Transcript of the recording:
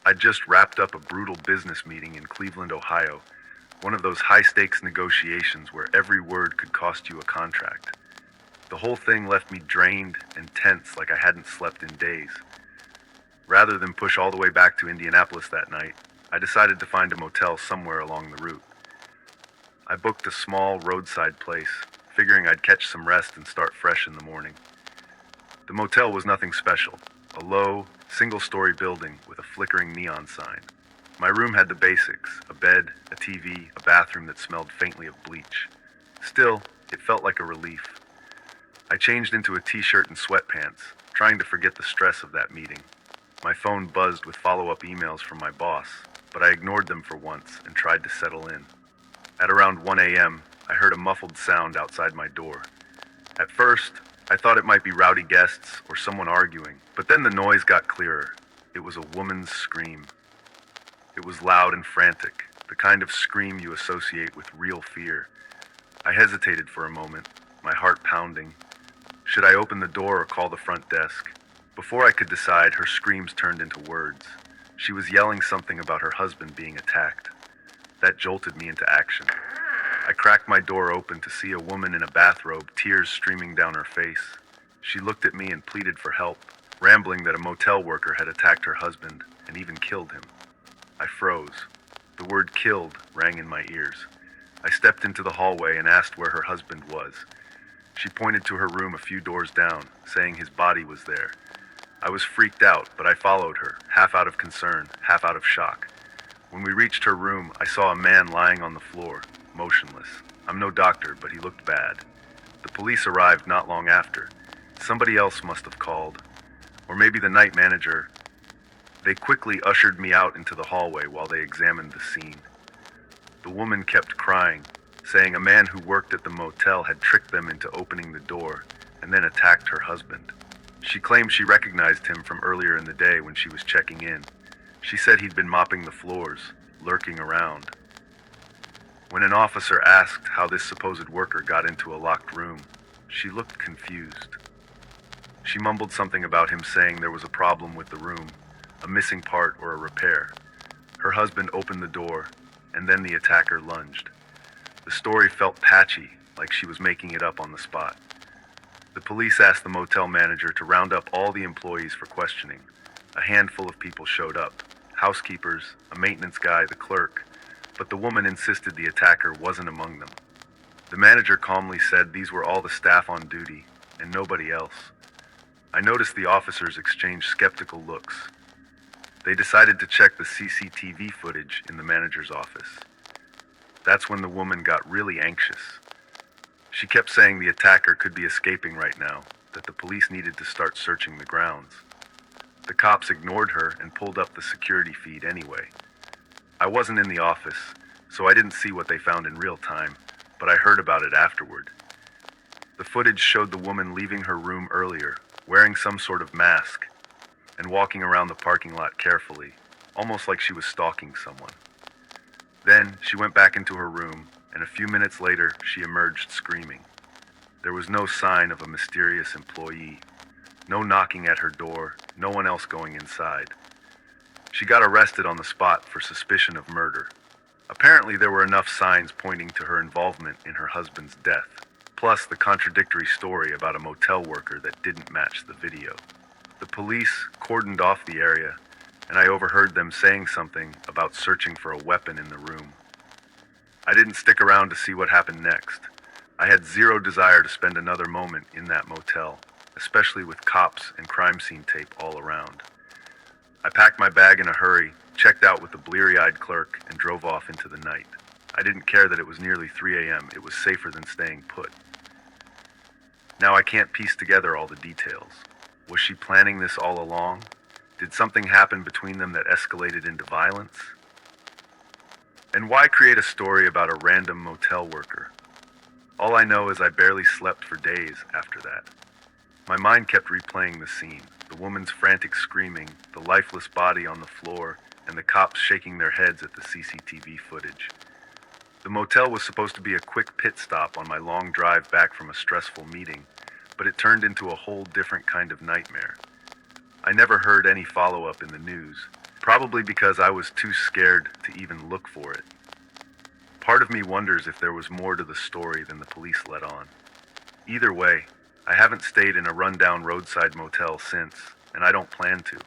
I'd just wrapped up a brutal business meeting in Cleveland, Ohio, one of those high-stakes negotiations where every word could cost you a contract. The whole thing left me drained and tense like I hadn't slept in days. Rather than push all the way back to Indianapolis that night, I decided to find a motel somewhere along the route. I booked a small roadside place, figuring I'd catch some rest and start fresh in the morning. The motel was nothing special, a low, single-story building with a flickering neon sign. My room had the basics, a bed, a TV, a bathroom that smelled faintly of bleach. Still, it felt like a relief. I changed into a t-shirt and sweatpants, trying to forget the stress of that meeting. My phone buzzed with follow-up emails from my boss, but I ignored them for once and tried to settle in. At around 1 a.m., I heard a muffled sound outside my door. At first, I thought it might be rowdy guests or someone arguing, but then the noise got clearer. It was a woman's scream. It was loud and frantic, the kind of scream you associate with real fear. I hesitated for a moment, my heart pounding. Should I open the door or call the front desk? Before I could decide, her screams turned into words. She was yelling something about her husband being attacked. That jolted me into action. I cracked my door open to see a woman in a bathrobe, tears streaming down her face. She looked at me and pleaded for help, rambling that a motel worker had attacked her husband and even killed him. I froze. The word killed rang in my ears. I stepped into the hallway and asked where her husband was. She pointed to her room a few doors down, saying his body was there. I was freaked out, but I followed her, half out of concern, half out of shock. When we reached her room, I saw a man lying on the floor, motionless. I'm no doctor, but he looked bad. The police arrived not long after. Somebody else must have called. Or maybe the night manager. They quickly ushered me out into the hallway while they examined the scene. The woman kept crying, saying a man who worked at the motel had tricked them into opening the door and then attacked her husband. She claimed she recognized him from earlier in the day when she was checking in. She said he'd been mopping the floors, lurking around. When an officer asked how this supposed worker got into a locked room, she looked confused. She mumbled something about him saying there was a problem with the room, a missing part or a repair. Her husband opened the door, and then the attacker lunged. The story felt patchy, like she was making it up on the spot. The police asked the motel manager to round up all the employees for questioning. A handful of people showed up. Housekeepers, a maintenance guy, the clerk, but the woman insisted the attacker wasn't among them. The manager calmly said these were all the staff on duty, and nobody else. I noticed the officers exchange skeptical looks. They decided to check the CCTV footage in the manager's office. That's when the woman got really anxious. She kept saying the attacker could be escaping right now, that the police needed to start searching the grounds. The cops ignored her and pulled up the security feed anyway. I wasn't in the office, so I didn't see what they found in real time, but I heard about it afterward. The footage showed the woman leaving her room earlier, wearing some sort of mask, and walking around the parking lot carefully, almost like she was stalking someone. Then she went back into her room, and a few minutes later she emerged screaming. There was no sign of a mysterious employee, no knocking at her door, no one else going inside. She got arrested on the spot for suspicion of murder. Apparently there were enough signs pointing to her involvement in her husband's death, plus the contradictory story about a motel worker that didn't match the video. The police cordoned off the area, and I overheard them saying something about searching for a weapon in the room. I didn't stick around to see what happened next. I had zero desire to spend another moment in that motel, especially with cops and crime scene tape all around. I packed my bag in a hurry, checked out with the bleary-eyed clerk, and drove off into the night. I didn't care that it was nearly 3 a.m. It was safer than staying put. Now I can't piece together all the details. Was she planning this all along? Did something happen between them that escalated into violence? And why create a story about a random motel worker? All I know is I barely slept for days after that. My mind kept replaying the scene, the woman's frantic screaming, the lifeless body on the floor, and the cops shaking their heads at the CCTV footage. The motel was supposed to be a quick pit stop on my long drive back from a stressful meeting, but it turned into a whole different kind of nightmare. I never heard any follow-up in the news. probably because I was too scared to even look for it. Part of me wonders if there was more to the story than the police let on. Either way, I haven't stayed in a rundown roadside motel since, and I don't plan to.